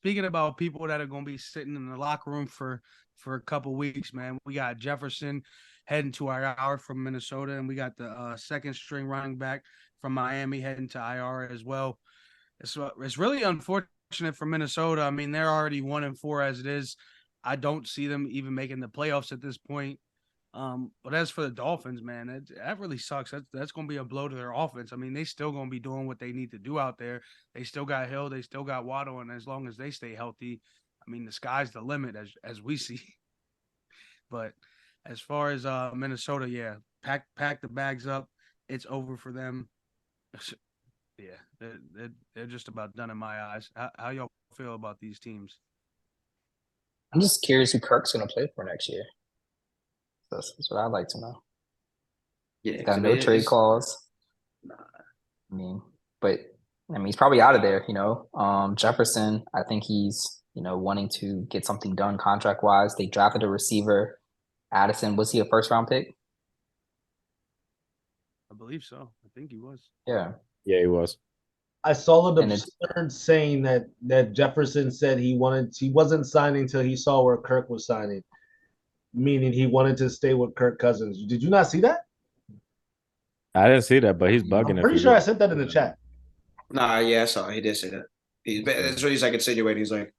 speaking about people that are going to be sitting in the locker room for a couple weeks, man, we got Jefferson heading to IR from Minnesota, and we got the second string running back from Miami heading to IR as well. It's really unfortunate for Minnesota. I mean, they're already 1-4 as it is. I don't see them even making the playoffs at this point. But as for the Dolphins, man, that really sucks. That's going to be a blow to their offense. I mean, they still going to be doing what they need to do out there. They still got Hill, they still got Waddle, and as long as they stay healthy, I mean, the sky's the limit as we see. But as far as Minnesota, yeah, pack the bags up. It's over for them. Yeah, they're just about done in my eyes. How y'all feel about these teams? I'm just curious who Kirk's going to play for next year. That's what I'd like to know. Yeah, He's because got I no mean, trade it's clause. I mean, but I mean, he's probably out of there. Jefferson, I think he's wanting to get something done contract wise. They drafted a receiver. Addison, was he a first round pick? I believe so. I think he was. Yeah, Yeah, he was. I saw the and it's absurd saying that Jefferson said he wasn't signing until he saw where Kirk was signing, meaning he wanted to stay with Kirk Cousins. Did you not see that? I didn't see that, but he's I'm bugging if pretty he sure I did. sent that in the chat. nah, yeah, I saw. He did say that. That's what he's like insinuating. He's like,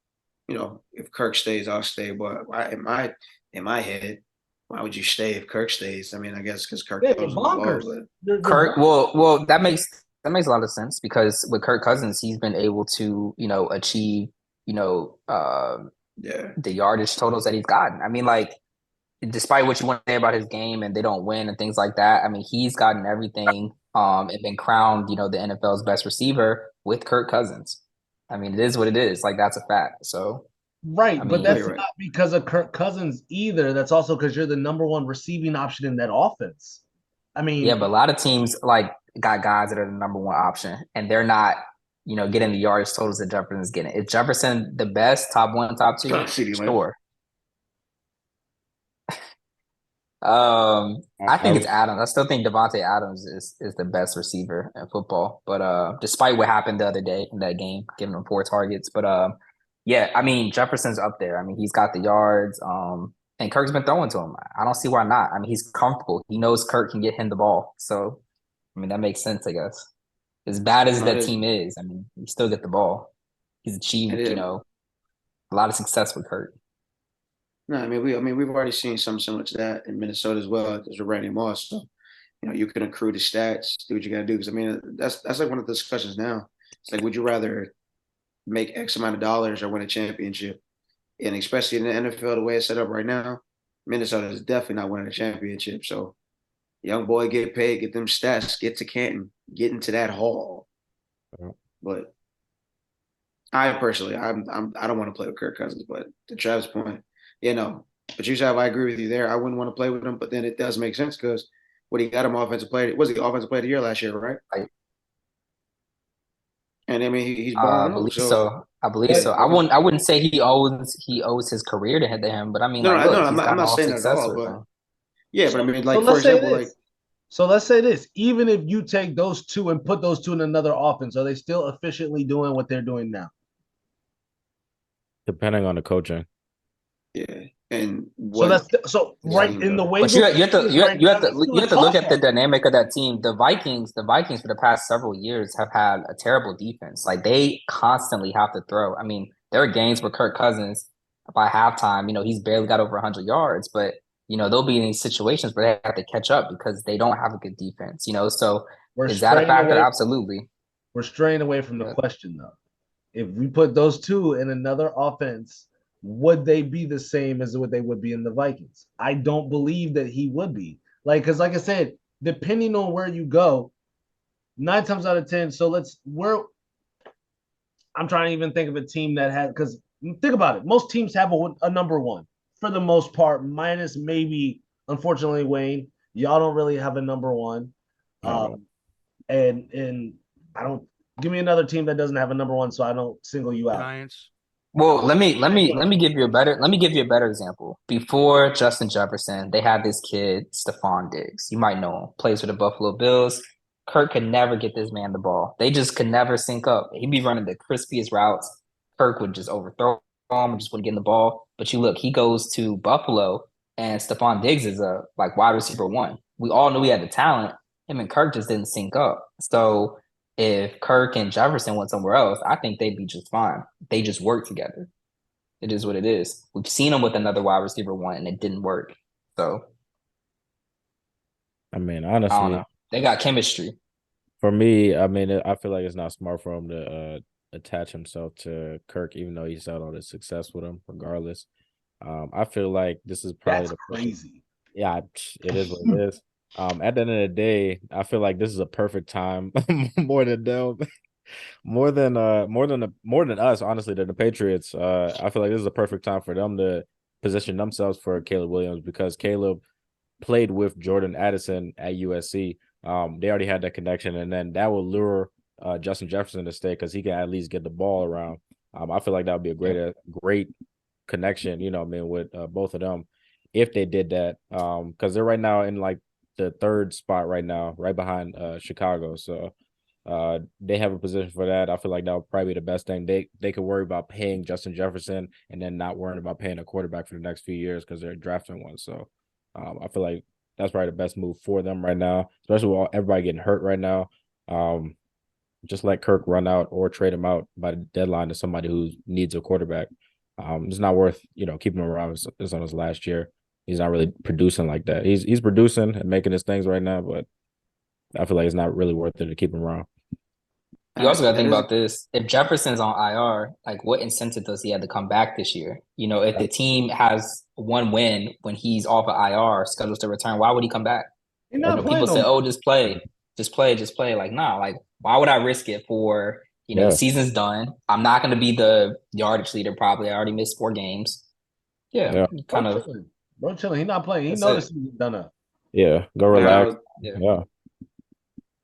if Kirk stays, I'll stay. But in my head, why would you stay if Kirk stays? I mean, I guess because Kirk Yeah, you're throws him the ball, bonkers. but You're Kirk. bonkers. Well, that makes a lot of sense because with Kirk Cousins, he's been able to achieve you know yeah, the yardage totals that he's gotten. I mean, like despite what you want to say about his game and they don't win and things like that, I mean, he's gotten everything and been crowned, the NFL's best receiver with Kirk Cousins. I mean, it is what it is. Like that's a fact. So, I Right, but no, mean, that's you're right. not because of Kirk Cousins either. That's also because you're the number one receiving option in that offense. I yeah, mean, but a lot of teams like got guys that are the number one option and they're not, getting the yardage totals that Jefferson's getting. Is Jefferson the best top one, top two? CD Lamb. Sure. I, I I think it's was Adams. I still think Devontae Adams is the best receiver in football. But despite what happened the other day in that game, giving him 4 targets. But yeah, I mean Jefferson's up there. I mean he's got the yards. And Kirk's been throwing to him. I don't see why not. I mean he's comfortable. He knows Kirk can get him the ball. So I mean that makes sense, I guess. As bad as No, it that is. team is, I mean he still get the ball. He's It achieved, is. a lot of success with Kirk. No, we've already seen something similar to that in Minnesota as well as with Randy Moss. So, you can accrue the stats, do what you got to do. Because I mean, that's like one of the discussions now. It's like, would you rather make X amount of dollars or win a championship? And especially in the NFL, the way it's set up right now, Minnesota is definitely not winning a championship. So, young boy, get paid, get them stats, get to Canton, get into that hall. But I personally, I don't want to play with Kirk Cousins. But to Travis' point, no. But you said I agree with you there. I wouldn't want to play with him, but then it does make sense because what he got him offensive player was the offensive player of the year last year, right? Like And I mean he's balling I out. believe So so. I believe yeah, so. I wouldn't say he owes his career to him, but I mean, no, like, no, no, look, I'm he's not. I'm gotten not all saying that at success all. with But him. yeah, but I so mean, so like for let's say example, like this. So let's say this. Even if you take those two and put those two in another offense, are they still efficiently doing what they're doing now? depending on the coaching. yeah, and So what that's so the right schemes in the are. way But the you league have to is you have, right you now, have to that's still you a have to look toss at the up. dynamic of that team. The Vikings for the past several years have had a terrible defense. Like they constantly have to throw. I mean, there are games where Kirk Cousins by halftime, he's barely got over 100 yards, but they'll be in these situations where they have to catch up because they don't have a good defense. So We're is that a straying factor? away. Absolutely. We're straying away from the Yeah. question though. If we put those two in another offense, would they be the same as what they would be in the Vikings? I don't believe that he would be. Because like I said, depending on where you go, 9 times out of 10. So I'm trying to even think of a team that had, because think about it. Most teams have a number one for the most part, minus maybe, unfortunately, Wayne. Y'all don't really have a number one. No, Um, and I don't give me another team that doesn't have a number one, so I don't single you out. Giants. Well, let me give you a better example. Before Justin Jefferson, they had this kid, Stephon Diggs. You might know him. Plays for the Buffalo Bills. Kirk could never get this man the ball. They just could never sync up. He'd be running the crispiest routes. Kirk would just overthrow him, just wouldn't get in the ball. But you look, he goes to Buffalo, and Stephon Diggs is a like wide receiver one. We all knew he had the talent. Him and Kirk just didn't sync up. So if Kirk and Jefferson went somewhere else, I think they'd be just fine. They just work together. It is what it is. We've seen them with another wide receiver one, and it didn't work. So I mean, I don't honestly, know. They got chemistry. for me, I mean, I feel like it's not smart for him to attach himself to Kirk, even though he's had all this success with him, regardless. I feel like this is probably That's the crazy. yeah, it is what it is. At the end of the day, I feel like this is a perfect time more than them, more than us, honestly, than the Patriots. I feel like this is a perfect time for them to position themselves for Caleb Williams because Caleb played with Jordan Addison at USC. They already had that connection, and then that will lure Justin Jefferson to stay because he can at least get the ball around. I feel like that would be a great connection, you know what I mean, with both of them if they did that. Because they're right now in like the third spot right now, right behind Chicago. So they have a position for that. I feel like that would probably be the best thing. They could worry about paying Justin Jefferson and then not worrying about paying a quarterback for the next few years because they're drafting one. So I feel like that's probably the best move for them right now, especially with everybody getting hurt right now. Just let Kirk run out or trade him out by the deadline to somebody who needs a quarterback. It's not worth, keeping him around. It's on his last year. He's not really producing like that. He's producing and making his things right now, but I feel like it's not really worth it to keep him around. You also got to think about this. If Jefferson's on IR, like what incentive does he have to come back this year? If the team has one win when he's off of IR, scheduled to return, why would he come back? He's not playing. People say, "Oh, just play. Like, nah, like why would I risk it for, the season's done. I'm not going to be the yardage leader probably. I already missed 4 games. Yeah. kind of. Bro, chilling. He's not playing. He knows the season's done up. Yeah, go relax. Yeah.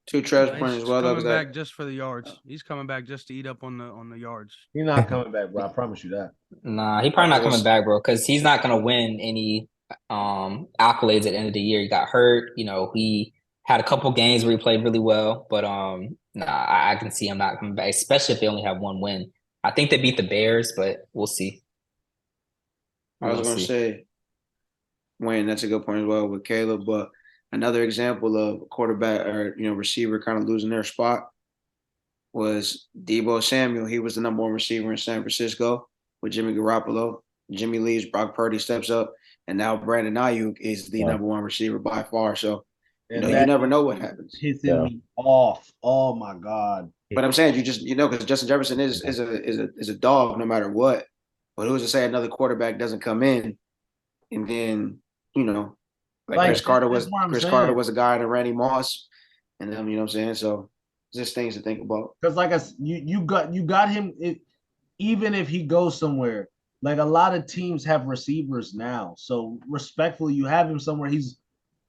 2 trash points as He's well. coming back just for the yards. He's coming back just to eat up on the yards. He's not coming back, bro. I promise you that. Nah, he probably not coming back, bro, because he's not gonna win any accolades at the end of the year. He got hurt. He had a couple games where he played really well, but nah, I can see him not coming back, especially if they only have 1 win. I think they beat the Bears, but we'll see. I was gonna say, Wayne, that's a good point as well with Caleb, but another example of a quarterback or receiver kind of losing their spot was Deebo Samuel. He was the number 1 receiver in San Francisco with Jimmy Garoppolo. Jimmy leaves, Brock Purdy steps up, and now Brandon Ayuk is the number 1 receiver by far. So you never know what happens. Pissing me off. Oh my god. But I'm saying you just because Justin Jefferson is a dog no matter what. But who's to say another quarterback doesn't come in and then like Chris Carter was a guy and Randy Moss, and them, you know what I'm saying? So just things to think about. Because like you got him. Even if he goes somewhere, like a lot of teams have receivers now. So respectfully, you have him somewhere.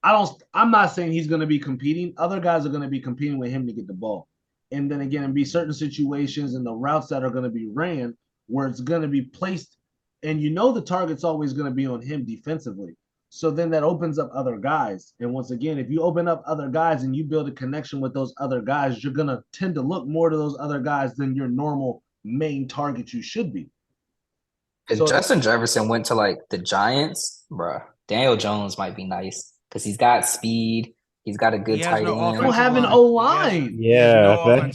I'm not saying he's going to be competing. Other guys are going to be competing with him to get the ball, and then again, be certain situations and the routes that are going to be ran where it's going to be placed, and the target's always going to be on him defensively. So then that opens up other guys. And once again, if you open up other guys and you build a connection with those other guys, you're going to tend to look more to those other guys than your normal main target you should be. If Justin Jefferson went to like the Giants, bruh, Daniel Jones might be nice because he's got speed. He's got a good tight end. You don't have an O-line. Yeah.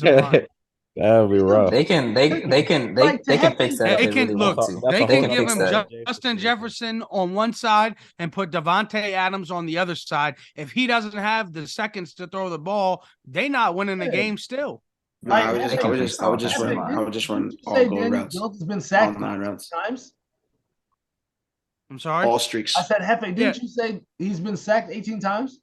That would be rough. They can fix that. They can give him Justin Jefferson on one side and put Devontae Adams on the other side. If he doesn't have the seconds to throw the ball, they not winning the game still. No, I would just run all goal routes. Jones has been sacked 9 times. I'm sorry. All streaks. I said, Hefe, didn't you say he's been sacked 18 times?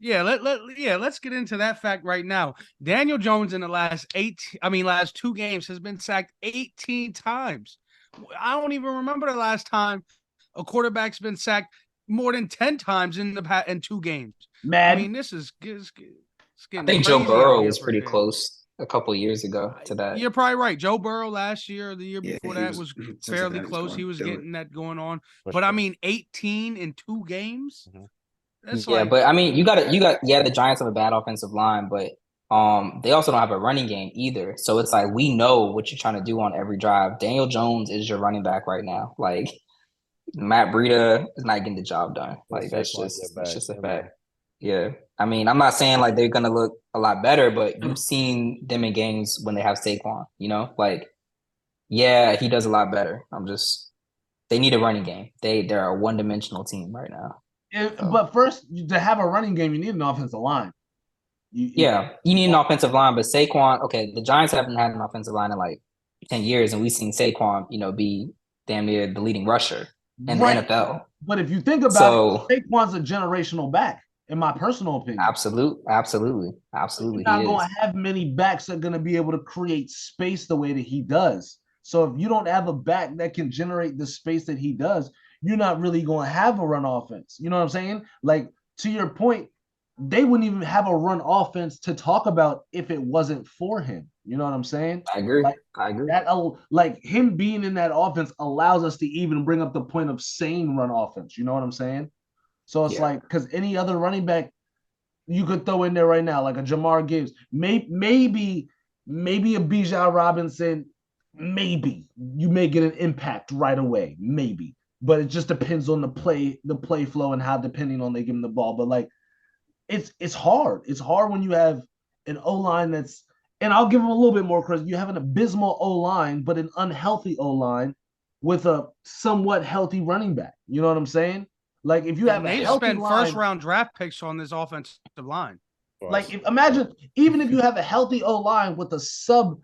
Yeah, let's get into that fact right now. Daniel Jones in the last 2 games has been sacked 18 times. I don't even remember the last time a quarterback's been sacked more than 10 times in 2 games. Man, I mean, this is I think Joe Burrow was pretty close a couple of years ago to that. You're probably right. Joe Burrow last year or the year before that was fairly close. He was getting that going on. But I mean, 18 in 2 games. But I mean, you got the Giants have a bad offensive line, but They also don't have a running game either. So it's like we know what you're trying to do on every drive. Daniel Jones is your running back right now. Like Matt Breida is not getting the job done. Like Saquon get that's back, just a you know. fact. Yeah. I mean, I'm not saying like they're gonna look a lot better, but you've seen them in games when they have Saquon, you know? Like, yeah, he does a lot better. They need a running game. They're a one-dimensional team right now. So. But first, to have a running game, you need an offensive line. Yeah, you need an offensive line, but Saquon, okay, the Giants haven't had an offensive line in like 10 years, and we've seen Saquon, be damn near the leading rusher in the Right. NFL. But if you think about So it, Saquon's a generational back, in my personal opinion. absolutely, You're he not going is. to have many backs that are going to be able to create space the way that he does. So if you don't have a back that can generate the space that he does, you're not really going to have a run offense. You know what I'm saying? Like, to your point, they wouldn't even have a run offense to talk about if it wasn't for him. You know what I'm saying? I agree. Like I agree. that, like him being in that offense allows us to even bring up the point of saying run offense. You know what I'm saying? So it's Yeah. like, because any other running back you could throw in there right now, like a Jamar Gibbs, maybe a Bijan Robinson, maybe you may get an impact right away, maybe, but it just depends on the play flow and how depending on they give him the ball. But like, it's hard. It's hard when you have an O line that's, and I'll give him a little bit more credit. You have an abysmal O line, but an unhealthy O line with a somewhat healthy running back. You know what I'm saying? Like if you have And a they've healthy spent first line, round draft picks on this offensive line. like imagine even if you have a healthy O line with a sub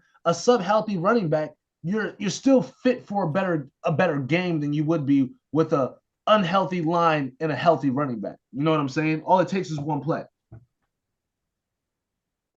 healthy running back, you're still fit for a better game than you would be with a unhealthy line and a healthy running back. You know what I'm saying? All it takes is one play.